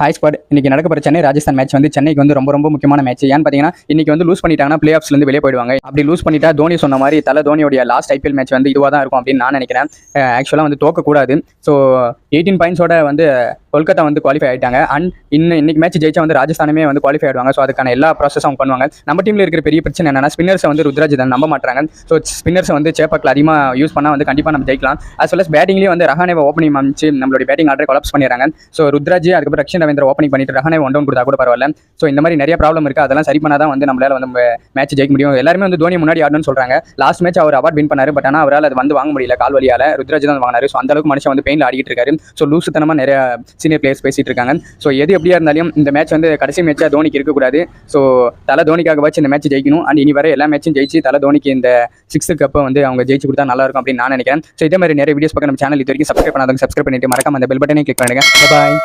Hi squad. இன்னைக்கு நடக்க போற சென்னை ராஜஸ்தான் மேட்ச் வந்து சென்னைக்கு வந்து ரொம்ப ரொம்ப முக்கியமான மேட்ச். ஏன்னு பார்த்தீங்கன்னா இன்னைக்கு வந்து லூஸ் பண்ணிட்டாங்கன்னா பிளே ஆஃப்ஸ்ல இருந்து வெளியே போயிடுவாங்க. அப்படி லூஸ் பண்ணிட்டா தோனி சொன்ன மாதிரி தோனியோட லாஸ்ட் ஐபிஎல் மேட்ச் வந்து இதுவாக தான் இருக்கும் அப்படின்னு நான் நினைக்கிறேன். ஆக்சுவலாக வந்து தோக்கக்கூடாது. ஸோ 18 பாயிண்ட்ஸோட வந்து கொல்கத்தா வந்து குவாலிஃபை ஆயிட்டாங்க. அண்ட் இன்னைக்கு மேட்ச் ஜெயிச்சா வந்து ராஜஸ்தானமே வந்து குவாலிஃபை ஆயிடுவாங்க. ஸோ அதுக்கான எல்லா ப்ராசஸும் அவங்க பண்ணுவாங்க. நம்ம டீமில் இருக்கிற பெரிய பிரச்சனை என்னன்னா ஸ்பின்னர்ஸை வந்து ருத்ராஜ் தான் நம்ப மாட்டாங்க. ஸோ ஸ்பின்னர்ஸை வந்து சேப்பாக்கில் அதிகமாக யூஸ் பண்ணால் வந்து கண்டிப்பாக நம்ம ஜெயிக்கலாம். as well as பேட்டிங்லேயே வந்து ரஹானேவை ஓப்பனிங் அமைச்சு நம்மளுடைய பேட்டிங் ஆர்டரை கொலாப்ஸ் பண்ணிடுறாங்க. ஸோ ருத்ராஜ் அதுக்கப்புறம் ரக்ஷன் ரவீந்திர ஓப்பனிங் பண்ணிட்டு ரஹானே ஒன் டவுன் கொடுத்தா கூட பரவாயில்ல. ஸோ இந்த மாதிரி நிறைய ப்ராப்ளம் இருக்குது. அதெல்லாம் சரி பண்ணால் தான் வந்து நம்மளால வந்து மேட்ச் ஜெயிக்க முடியும். எல்லாருமே வந்து தோனி முன்னாடி ஆடணும்னு சொல்கிறாங்க. லாஸ்ட் மேட்ச் அவர் அவார்ட் வின் பண்ணாரு. பட் ஆனால் அவரால் அது வந்து வாங்க முடியல கால் வலியால். ருத்ராஜ் தான் வாங்கினாரு. ஸோ அந்த அளவுக்கு மனுஷன் வந்து பெயினில் ஆடிட்டு இருக்காரு. ஸோ லூசுத்தனமாக நிறைய சீனியர் பிளேயர்ஸ் பேசிட்டு இருக்காங்க. ஸோ எது எப்படியா இருந்தாலும் இந்த மேட்ச் வந்து கடைசி மேட்சாக தோனிக்கு இருக்கக்கூடாது. ஸோ தோனிக்காக வச்சு இந்த மேட்ச் ஜெயிக்கணும். அண்ட் இனி வர எல்லா மேட்சும் ஜெயிச்சு தோனிக்கு இந்த 6th கப்பை வந்து அவங்க ஜெயிச்சு கொடுத்தா நல்லா இருக்கும் அப்படின்னு நான் நினைக்கிறேன். ஸோ இதே மாதிரி நிறைய வீடியோஸ் பார்க்க நம்ம சேனல் இது வரைக்கும் சப்ஸ்கிரைப் பண்ணாதவங்க சப்ஸ்கிரைப் பண்ணிட்டு மறக்காம அந்த பெல் பட்டனை கிளிக் பண்ணுங்க. பாய்.